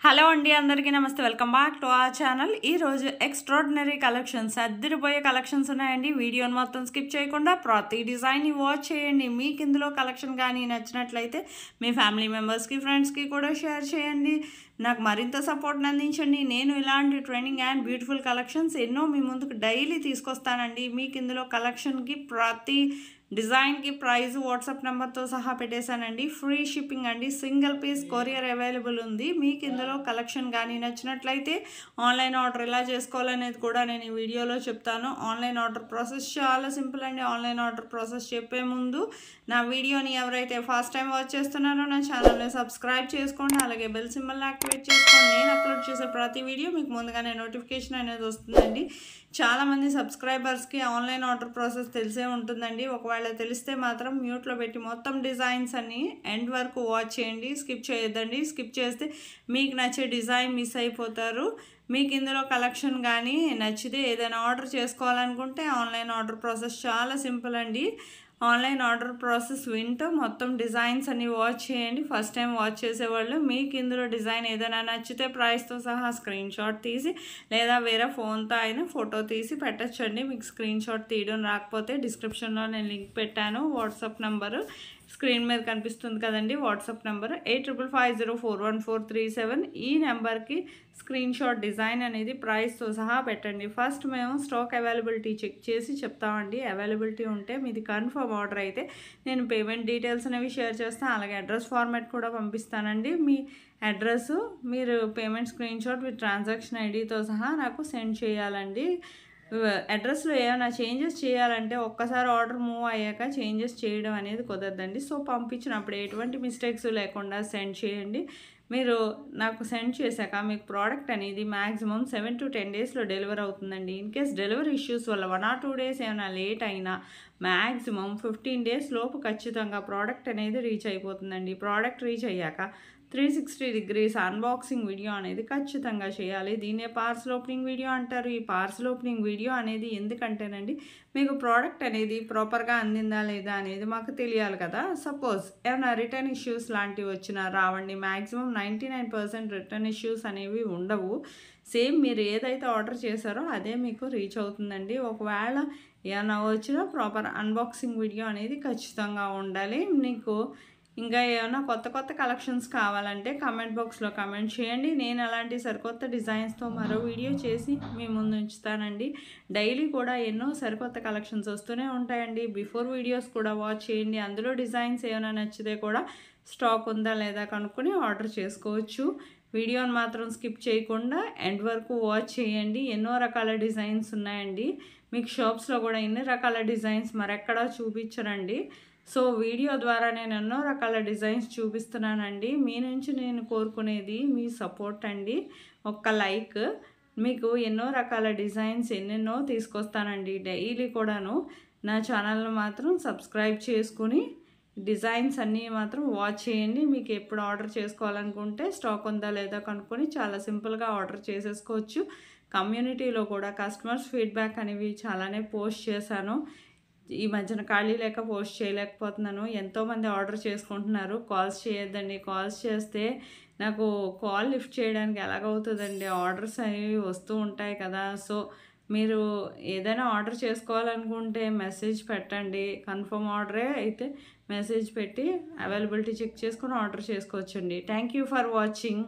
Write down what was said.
Hello అండి, అందరికీ నమస్తే. Welcome back to our channel. ఈరోజు ఎక్స్ట్రాడినరీ కలెక్షన్స్, అద్దరిపోయే కలెక్షన్స్ ఉన్నాయండి. వీడియోని మొత్తం స్కిప్ చేయకుండా ప్రతి డిజైన్ని వాచ్ చేయండి. మీకు ఇందులో కలెక్షన్ కానీ నచ్చినట్లయితే మీ ఫ్యామిలీ మెంబర్స్కి, ఫ్రెండ్స్కి కూడా షేర్ చేయండి. నాకు మరింత సపోర్ట్ని అందించండి. నేను ఇలాంటి ట్రెండింగ్ అండ్ బ్యూటిఫుల్ కలెక్షన్స్ ఎన్నో మీ ముందుకు డైలీ తీసుకొస్తానండి. మీకు ఇందులో కలెక్షన్కి ప్రతి డిజైన్కి ప్రైస్ వాట్సాప్ నెంబర్తో సహా పెట్టేశానండి. ఫ్రీ షిప్పింగ్ అండి. సింగిల్ పీస్ కొరియర్ అవైలబుల్ ఉంది. మీకు ఇందులో కలెక్షన్ కానీ నచ్చినట్లయితే ఆన్లైన్ ఆర్డర్ ఎలా చేసుకోవాలనేది కూడా నేను ఈ వీడియోలో చెప్తాను. ఆన్లైన్ ఆర్డర్ ప్రాసెస్ చాలా సింపుల్ అండి. ఆన్లైన్ ఆర్డర్ ప్రాసెస్ చెప్పే ముందు నా వీడియోని ఎవరైతే ఫస్ట్ టైం వాచ్ చేస్తున్నారో నా ఛానల్ని సబ్స్క్రైబ్ చేసుకోండి. అలాగే బెల్ సింబల్ని యాక్టివేట్ చేసుకోండి. నేను అప్లోడ్ చేసే ప్రతి వీడియో మీకు ముందుగానే నోటిఫికేషన్ అనేది వస్తుందండి. చాలామంది సబ్స్క్రైబర్స్కి ఆన్లైన్ ఆర్డర్ ప్రాసెస్ తెలిసే ఉంటుందండి. ఒకవేళ తెలిస్తే మాత్రం మ్యూట్లో పెట్టి మొత్తం డిజైన్స్ అన్ని ఎండ్ వరకు వాచ్ చేయండి. స్కిప్ చేయొద్దండి. స్కిప్ చేస్తే మీకు నచ్చే డిజైన్ మిస్ అయిపోతారు. మీకు ఇందులో కలెక్షన్ కానీ నచ్చితే ఏదైనా ఆర్డర్ చేసుకోవాలనుకుంటే ఆన్లైన్ ఆర్డర్ ప్రాసెస్ చాలా సింపుల్ అండి. ఆన్లైన్ ఆర్డర్ ప్రాసెస్ వింటూ మొత్తం డిజైన్స్ అన్ని వాచ్ చేయండి. ఫస్ట్ టైం వాచ్ చేసేవాళ్ళు మీకు ఇందులో డిజైన్ ఏదైనా నచ్చితే ప్రైస్తో సహా స్క్రీన్ షాట్ తీసి లేదా వేరే ఫోన్తో అయినా ఫోటో తీసి పెట్టచ్చండి. మీకు స్క్రీన్ షాట్ తీయడం రాకపోతే డిస్క్రిప్షన్లో నేను లింక్ పెట్టాను. వాట్సాప్ నెంబరు స్క్రీన్ మీద కనిపిస్తుంది కదండి. WhatsApp number 8550414137. ఈ నెంబర్కి స్క్రీన్ షాట్ డిజైన్ అనేది ప్రైస్తో సహా పెట్టండి. ఫస్ట్ మేము స్టాక్ అవైలబిలిటీ చెక్ చేసి చెప్తామండి. అవైలబిలిటీ ఉంటే మీది కన్ఫర్మ్ ఆర్డర్ అయితే నేను పేమెంట్ డీటెయిల్స్ అనేవి షేర్ చేస్తాను. అలాగే అడ్రస్ ఫార్మాట్ కూడా పంపిస్తానండి. మీ అడ్రస్ మీరు payment screen shot with transaction ఐడితో సహా నాకు సెండ్ చేయాలండి. అడ్రస్లో ఏమైనా చేంజెస్ చేయాలంటే ఒక్కసారి ఆర్డర్ మూవ్ అయ్యాక చేంజెస్ చేయడం అనేది కుదరదండి. సో పంపించినప్పుడు ఎటువంటి మిస్టేక్స్ లేకుండా సెండ్ చేయండి. మీరు నాకు సెండ్ చేశాక మీకు ప్రోడక్ట్ అనేది మ్యాక్సిమం 7 to 10 డేస్లో డెలివర్ అవుతుందండి. ఇన్ కేస్ డెలివరీ ఇష్యూస్ వల్ల 1 or 2 డేస్ ఏమైనా లేట్ అయినా మ్యాక్సిమం 15 డేస్ లోపు ఖచ్చితంగా ప్రోడక్ట్ అనేది రీచ్ అయిపోతుందండి. ప్రోడక్ట్ రీచ్ అయ్యాక 360 degrees అన్బాక్సింగ్ వీడియో అనేది ఖచ్చితంగా చేయాలి. దీన్నే పార్సల్ ఓపెనింగ్ వీడియో అంటారు. ఈ పార్సల్ ఓపెనింగ్ వీడియో అనేది ఎందుకంటేనండి మీకు ప్రోడక్ట్ అనేది ప్రాపర్గా అందిందా లేదా అనేది మాకు తెలియాలి కదా. సపోజ్ ఏమైనా రిటర్న్ ఇష్యూస్ లాంటివి వచ్చినా రావండి. మ్యాక్సిమం 99% రిటర్న్ ఇష్యూస్ అనేవి ఉండవు. సేమ్ మీరు ఏదైతే ఆర్డర్ చేశారో అదే మీకు రీచ్ అవుతుందండి. ఒకవేళ ఏమైనా వచ్చినా ప్రాపర్ అన్బాక్సింగ్ వీడియో అనేది ఖచ్చితంగా ఉండాలి. మీకు ఇంకా ఏమైనా కొత్త కలెక్షన్స్ కావాలంటే కామెంట్ బాక్స్లో కామెంట్ చేయండి. నేను అలాంటి సరికొత్త డిజైన్స్తో మరో వీడియో చేసి మీ ముందు ఉంచుతానండి. డైలీ కూడా ఎన్నో సరికొత్త కలెక్షన్స్ వస్తూనే ఉంటాయండి. బిఫోర్ వీడియోస్ కూడా వాచ్ చేయండి. అందులో డిజైన్స్ ఏమైనా నచ్చితే కూడా స్టాక్ ఉందా లేదా కనుక్కొని ఆర్డర్ చేసుకోవచ్చు. వీడియోని మాత్రం స్కిప్ చేయకుండా ఎండ్ వరకు వాచ్ చేయండి. ఎన్నో రకాల డిజైన్స్ ఉన్నాయండి. మీకు షాప్స్లో కూడా ఎన్ని రకాల డిజైన్స్ మరెక్కడా చూపించరండి. సో వీడియో ద్వారా నేను ఎన్నో రకాల డిజైన్స్ చూపిస్తున్నానండి. మీ నుంచి నేను కోరుకునేది మీ సపోర్ట్ అండి. ఒక్క లైక్. మీకు ఎన్నో రకాల డిజైన్స్ ఎన్నెన్నో తీసుకొస్తానండి డైలీ కూడాను. నా ఛానల్ను మాత్రం సబ్స్క్రైబ్ చేసుకుని డిజైన్స్ అన్నీ మాత్రం వాచ్ చేయండి. మీకు ఎప్పుడు ఆర్డర్ చేసుకోవాలనుకుంటే స్టాక్ ఉందా లేదా కనుక్కొని చాలా సింపుల్గా ఆర్డర్ చేసేసుకోవచ్చు. కమ్యూనిటీలో కూడా కస్టమర్స్ ఫీడ్బ్యాక్ అనేవి చాలానే పోస్ట్ చేశాను. ఈ మధ్యన ఖాళీ లేక పోస్ట్ చేయలేకపోతున్నాను. ఎంతోమంది ఆర్డర్ చేసుకుంటున్నారు. కాల్స్ చేయొద్దండి. కాల్స్ చేస్తే నాకు కాల్ లిఫ్ట్ చేయడానికి ఎలాగవుతుందండి. ఆర్డర్స్ అనేవి వస్తూ ఉంటాయి కదా. సో మీరు ఏదైనా ఆర్డర్ చేసుకోవాలనుకుంటే మెసేజ్ పెట్టండి. కన్ఫర్మ్ ఆర్డరే అయితే మెసేజ్ పెట్టి అవైలబిలిటీ చెక్ చేసుకొని ఆర్డర్ చేసుకోవచ్చండి. Thank you for watching.